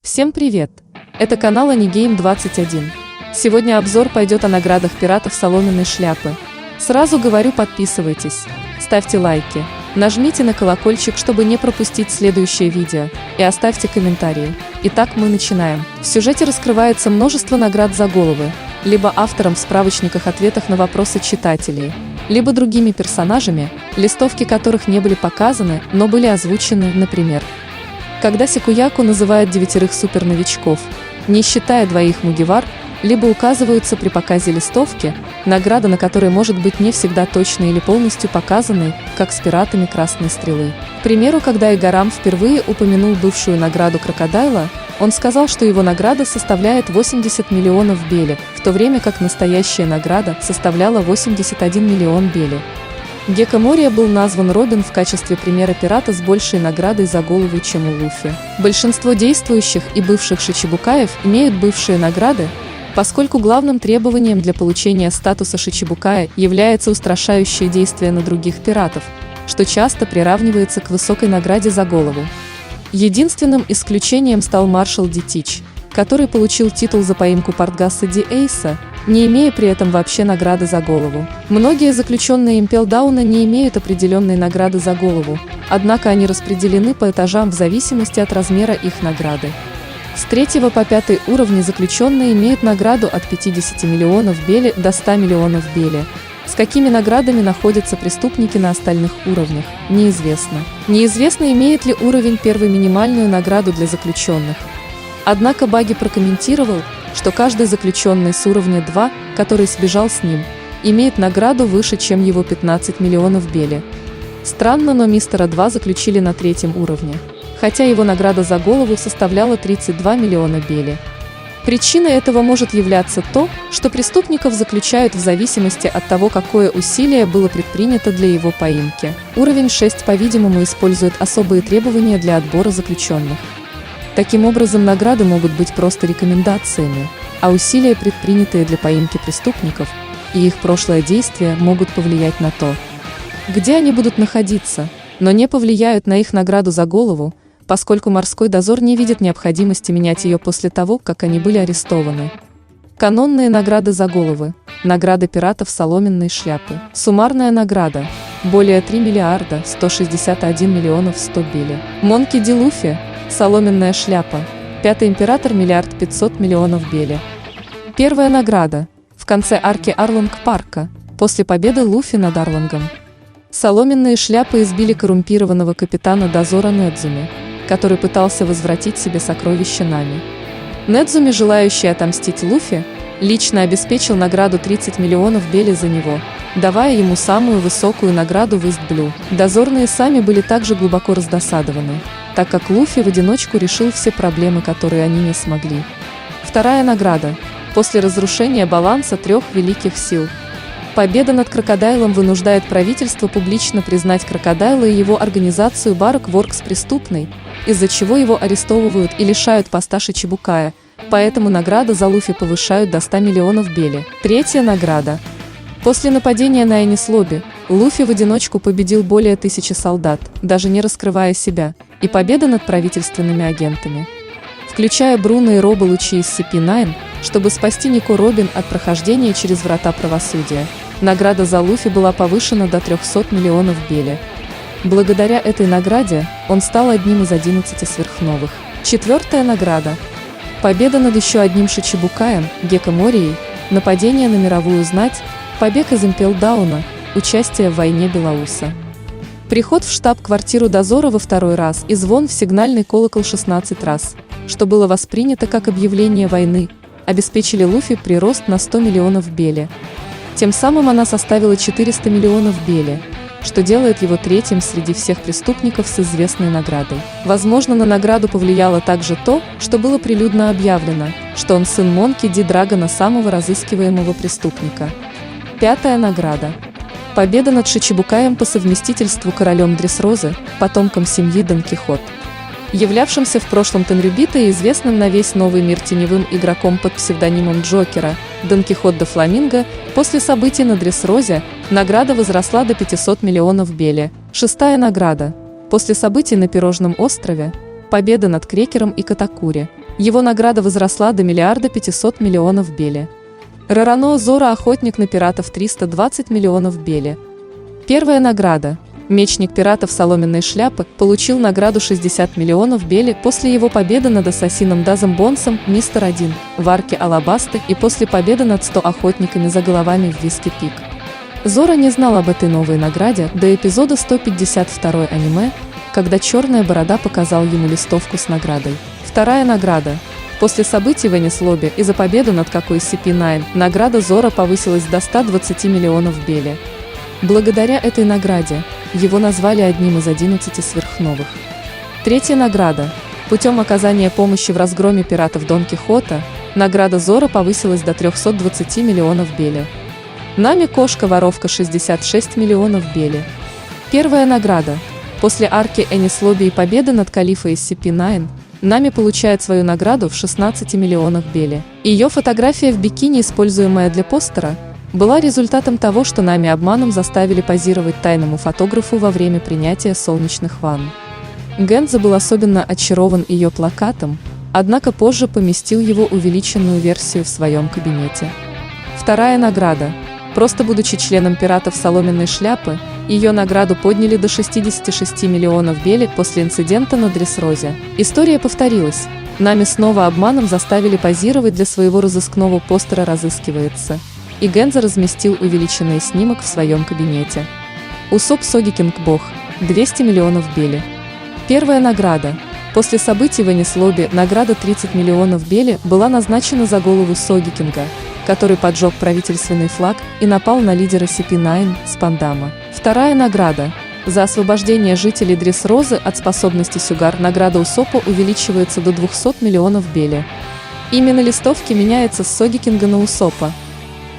Всем привет! Это канал Anigame 21. Сегодня обзор пойдет о наградах пиратов соломенной шляпы. Сразу говорю, подписывайтесь, ставьте лайки, нажмите на колокольчик, чтобы не пропустить следующее видео, и оставьте комментарии. Итак, мы начинаем. В сюжете раскрывается множество наград за головы, либо автором в справочниках ответах на вопросы читателей, либо другими персонажами, листовки которых не были показаны, но были озвучены, например. Когда Секуяку называют 9 суперновичков, не считая 2 Мугивар, либо указываются при показе листовки, награда на которой может быть не всегда точной или полностью показанной, как с пиратами Красной Стрелы. К примеру, когда Игарам впервые упомянул бывшую награду Крокодайла, он сказал, что его награда составляет 80 миллионов бели, в то время как настоящая награда составляла 81 миллион бели. Геккомория был назван Робин в качестве примера пирата с большей наградой за голову, чем у Луфи. Большинство действующих и бывших шичибукаев имеют бывшие награды, поскольку главным требованием для получения статуса шичибукая является устрашающее действие на других пиратов, что часто приравнивается к высокой награде за голову. Единственным исключением стал маршал Дитич, который получил титул за поимку Портгаса Ди Эйса, не имея при этом вообще награды за голову. Многие заключенные Импелдауна не имеют определенной награды за голову, однако они распределены по этажам в зависимости от размера их награды. С 3 по 5 уровни заключенные имеют награду от 50 миллионов бели до 100 миллионов бели. С какими наградами находятся преступники на остальных уровнях, неизвестно. Неизвестно, имеет ли уровень 1 минимальную награду для заключенных. Однако Баги прокомментировал, что каждый заключенный с уровня 2, который сбежал с ним, имеет награду выше, чем его 15 миллионов бели. Странно, но мистера 2 заключили на 3 уровне, хотя его награда за голову составляла 32 миллиона бели. Причиной этого может являться то, что преступников заключают в зависимости от того, какое усилие было предпринято для его поимки. Уровень 6, по-видимому, использует особые требования для отбора заключенных. Таким образом, награды могут быть просто рекомендациями, а усилия, предпринятые для поимки преступников, и их прошлое действие могут повлиять на то, где они будут находиться, но не повлияют на их награду за голову, поскольку морской дозор не видит необходимости менять ее после того, как они были арестованы. Канонные награды за головы. Награда пиратов соломенной шляпы. Суммарная награда. Более 3 миллиарда 161 миллионов 100 бели. Монки Ди Луфи. Соломенная шляпа. 5 император 1 500 миллионов бели. Первая награда. В конце арки Арлонг-парка, после победы Луфи над Арлонгом. Соломенные шляпы избили коррумпированного капитана дозора Недзуми, который пытался возвратить себе сокровища Нами. Недзуми, желающий отомстить Луфи, лично обеспечил награду 30 миллионов бели за него, давая ему самую высокую награду в Ист-Блю. Дозорные сами были также глубоко раздосадованы, так как Луфи в одиночку решил все проблемы, которые они не смогли. Вторая награда. После разрушения баланса 3 великих сил. Победа над Крокодайлом вынуждает правительство публично признать Крокодайла и его организацию Baroque Works преступной, из-за чего его арестовывают и лишают поста шичибукая, поэтому награда за Луфи повышают до 100 миллионов бели. Третья награда. После нападения на Энис-Лобби, Луфи в одиночку победил более 1000 солдат, даже не раскрывая себя, и победа над правительственными агентами, включая Бруно и Роба Лучи из CP9, чтобы спасти Нико Робин от прохождения через врата правосудия. Награда за Луфи была повышена до 300 миллионов бели. Благодаря этой награде он стал одним из 11 сверхновых. Четвертая награда. Победа над еще одним шичибукаем, Геккоморией, нападение на мировую знать, побег из Импелдауна, участие в войне Белауса. Приход в штаб-квартиру дозора во 2 раз и звон в сигнальный колокол 16 раз, что было воспринято как объявление войны, обеспечили Луфи прирост на 100 миллионов бели. Тем самым она составила 400 миллионов бели, что делает его 3-м среди всех преступников с известной наградой. Возможно, на награду повлияло также то, что было прилюдно объявлено, что он сын Монки Ди Драгона, самого разыскиваемого преступника. Пятая награда. Победа над Шичибукаем по совместительству королем Дресрозы, потомком семьи Дон Кихот. являвшимся в прошлом Тенрюбита и известным на весь новый мир теневым игроком под псевдонимом Джокера, Дон Кихот де Фламинго, после событий на Дресрозе награда возросла до 500 миллионов беле. Шестая награда. После событий на Пирожном острове, победа над Крекером и Катакури, его награда возросла до 1 500 000 000 беле. Рорано Зора охотник на пиратов 320 миллионов беле. Первая награда. Мечник пиратов Соломенной шляпы получил награду 60 миллионов беле после его победы над ассасином Дазом Бонсом Мистер 1 в арке Алабасты и после победы над 100 охотниками за головами в Виски Пик. Зора не знал об этой новой награде до эпизода 152 аниме, когда Черная Борода показал ему листовку с наградой. Вторая награда. После событий в Энис-Лобби и за победу над SCP-9 награда Зора повысилась до 120 миллионов беле. Благодаря этой награде его назвали одним из 11 сверхновых. Третья награда. Путем оказания помощи в разгроме пиратов Дон Кихота, награда Зора повысилась до 320 миллионов беле. Нами Кошка-воровка 66 миллионов беле. Первая награда. После арки Энис-Лобби и победы над Калифой SCP-9, Нами получает свою награду в 16 миллионах беле. Ее фотография в бикини, используемая для постера, была результатом того, что Нами обманом заставили позировать тайному фотографу во время принятия солнечных ванн. Гензо был особенно очарован ее плакатом, однако позже поместил его увеличенную версию в своем кабинете. Вторая награда. Просто будучи членом пиратов Соломенной шляпы, ее награду подняли до 66 миллионов беле после инцидента на Дресрозе. История повторилась. Нами снова обманом заставили позировать для своего разыскного постера «Разыскивается», и Гензо разместил увеличенный снимок в своем кабинете. Усоп Согикинг Бог, 200 миллионов беле. Первая награда. После событий в Энис-Лобби награда 30 миллионов беле была назначена за голову Согикинга, который поджег правительственный флаг и напал на лидера SCP-9 Спандама. Вторая награда. За освобождение жителей Дресрозы от способности Сюгар награда Усопа увеличивается до 200 миллионов беле. Имя на листовке меняется с Согикинга на Усопа.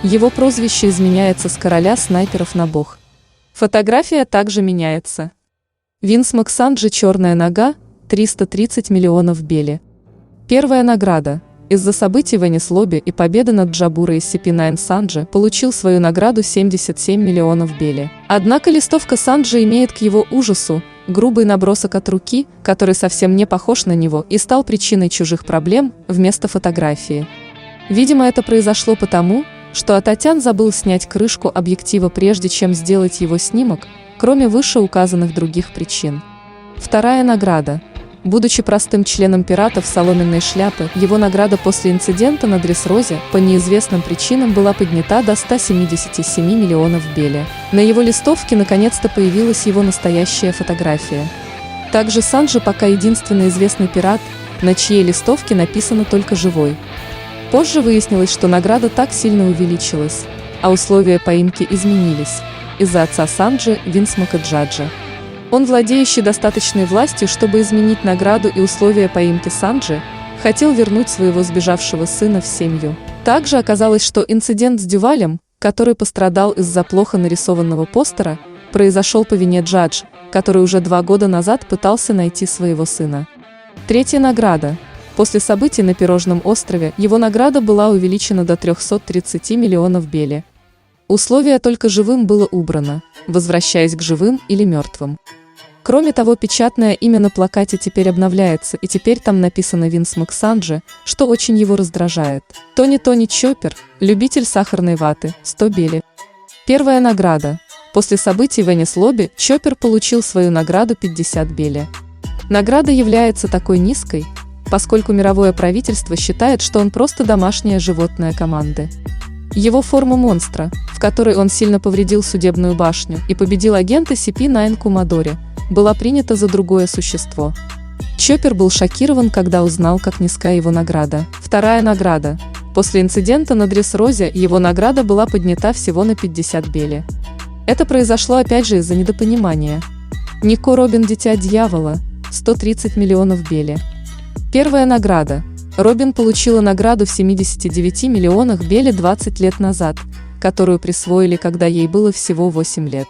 Его прозвище изменяется с короля снайперов на бог. Фотография также меняется. Винс Максанджи «Черная нога» 330 миллионов беле. Первая награда. Из-за событий в Энис-Лобби и победы над Джабурой SCP-9 Санджи получил свою награду 77 миллионов беле. Однако листовка Санджи имеет к его ужасу грубый набросок от руки, который совсем не похож на него и стал причиной чужих проблем вместо фотографии. Видимо, это произошло потому, что Ататян забыл снять крышку объектива прежде чем сделать его снимок, кроме вышеуказанных других причин. Вторая награда. Будучи простым членом пиратов Соломенной шляпы, его награда после инцидента на Дресрозе по неизвестным причинам была поднята до 177 миллионов беле. На его листовке наконец-то появилась его настоящая фотография. Также Санджи пока единственный известный пират, на чьей листовке написано только «Живой». Позже выяснилось, что награда так сильно увеличилась, а условия поимки изменились из-за отца Санджи, Винс Макаджаджа. Он, владеющий достаточной властью, чтобы изменить награду и условия поимки Санджи, хотел вернуть своего сбежавшего сына в семью. Также оказалось, что инцидент с Дювалем, который пострадал из-за плохо нарисованного постера, произошел по вине Джадж, который уже 2 года назад пытался найти своего сына. Третья награда. После событий на Пирожном острове его награда была увеличена до 330 миллионов беле. Условие «только живым» было убрано, возвращаясь к живым или мертвым. Кроме того, печатное имя на плакате теперь обновляется, и теперь там написано Винс Максанджи, что очень его раздражает. Тони Чоппер, любитель сахарной ваты, 100 беле. Первая награда. После событий в Энис-Лобби Чоппер получил свою награду 50 беле. Награда является такой низкой, поскольку мировое правительство считает, что он просто домашнее животное команды. Его форма монстра, в которой он сильно повредил судебную башню и победил агента SCP-9 Кумадори, была принята за другое существо. Чоппер был шокирован, когда узнал, как низка его награда. Вторая награда. После инцидента на Дресрозе его награда была поднята всего на 50 беле. Это произошло опять же из-за недопонимания. Нико Робин Дитя Дьявола, 130 миллионов беле. Первая награда. Робин получила награду в 79 миллионах беле 20 лет назад, которую присвоили, когда ей было всего 8 лет.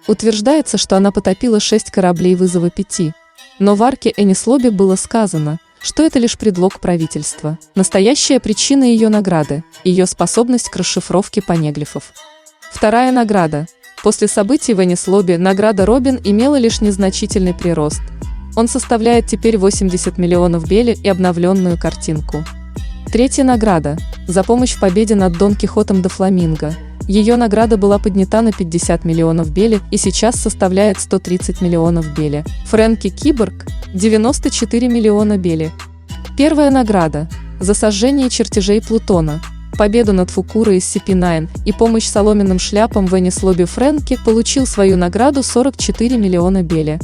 Утверждается, что она потопила 6 кораблей вызова 5, Но в арке Энис Лобби было сказано, что это лишь предлог правительства. Настоящая причина ее награды – ее способность к расшифровке понеглифов. Вторая награда. После событий в Энис Лобби награда Робин имела лишь незначительный прирост. Он составляет теперь 80 миллионов бели и обновленную картинку. Третья награда. За помощь в победе над Дон Кихотом де Фламинго. Ее награда была поднята на 50 миллионов бели и сейчас составляет 130 миллионов бели. Фрэнки Киборг – 94 миллиона бели. Первая награда. За сожжение чертежей Плутона, победу над Фукурой из CP9 и помощь соломенным шляпам в Энис Лобби. Фрэнки получил свою награду 44 миллиона бели.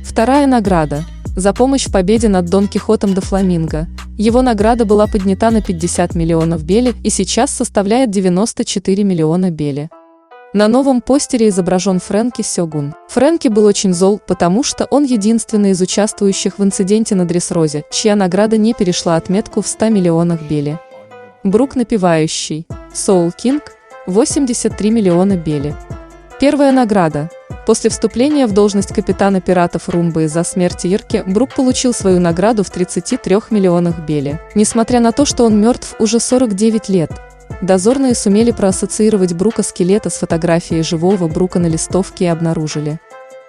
Вторая награда. За помощь в победе над Дон Кихотом де Фламинго. Его награда была поднята на 50 миллионов бели и сейчас составляет 94 миллиона бели. На новом постере изображен Фрэнки Сёгун. Фрэнки был очень зол, потому что он единственный из участвующих в инциденте на Дресрозе, чья награда не перешла отметку в 100 миллионах бели. Брук напевающий. Soul King – 83 миллиона бели. Первая награда. После вступления в должность капитана пиратов Румбы из-за смерти Ирки, Брук получил свою награду в 33 миллионах бели. Несмотря на то, что он мертв уже 49 лет, дозорные сумели проассоциировать Брука-скелета с фотографией живого Брука на листовке и обнаружили,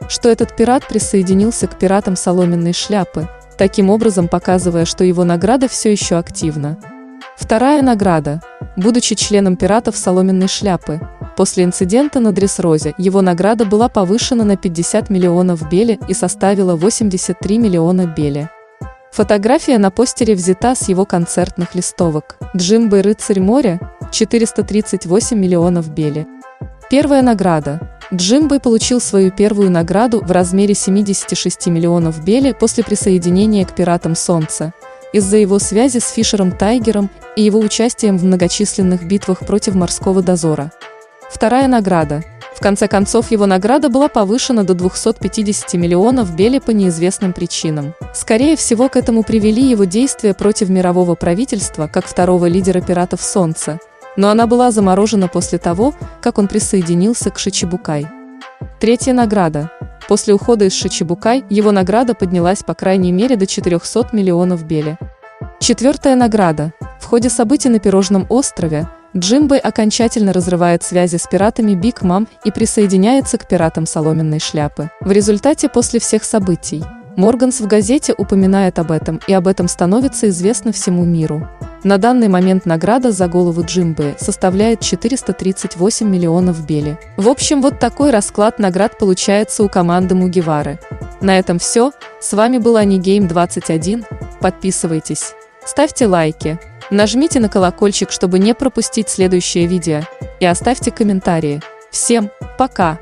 что этот пират присоединился к пиратам Соломенной шляпы, таким образом показывая, что его награда все еще активна. Вторая награда. Будучи членом пиратов Соломенной шляпы, после инцидента на Дресрозе его награда была повышена на 50 миллионов бели и составила 83 миллиона бели. Фотография на постере взята с его концертных листовок. Джимбо, рыцарь моря, 438 миллионов бели. Первая награда. Джимбо получил свою первую награду в размере 76 миллионов бели после присоединения к пиратам Солнца, из-за его связи с Фишером Тайгером и его участием в многочисленных битвах против морского дозора. Вторая награда. В конце концов, его награда была повышена до 250 миллионов бели по неизвестным причинам. Скорее всего, к этому привели его действия против мирового правительства как второго лидера пиратов Солнца, но она была заморожена после того, как он присоединился к Шичибукай. Третья награда. После ухода из Шичибукай его награда поднялась по крайней мере до 400 миллионов бели. Четвертая награда. В ходе событий на Пирожном острове Джимбо окончательно разрывает связи с пиратами Биг Мам и присоединяется к пиратам Соломенной шляпы. В результате после всех событий Морганс в газете упоминает об этом, и об этом становится известно всему миру. На данный момент награда за голову Джимбо составляет 438 миллионов бели. В общем, вот такой расклад наград получается у команды Мугивары. На этом все. С вами был Анигейм 21. Подписывайтесь, ставьте лайки, нажмите на колокольчик, чтобы не пропустить следующее видео, и оставьте комментарии. Всем пока!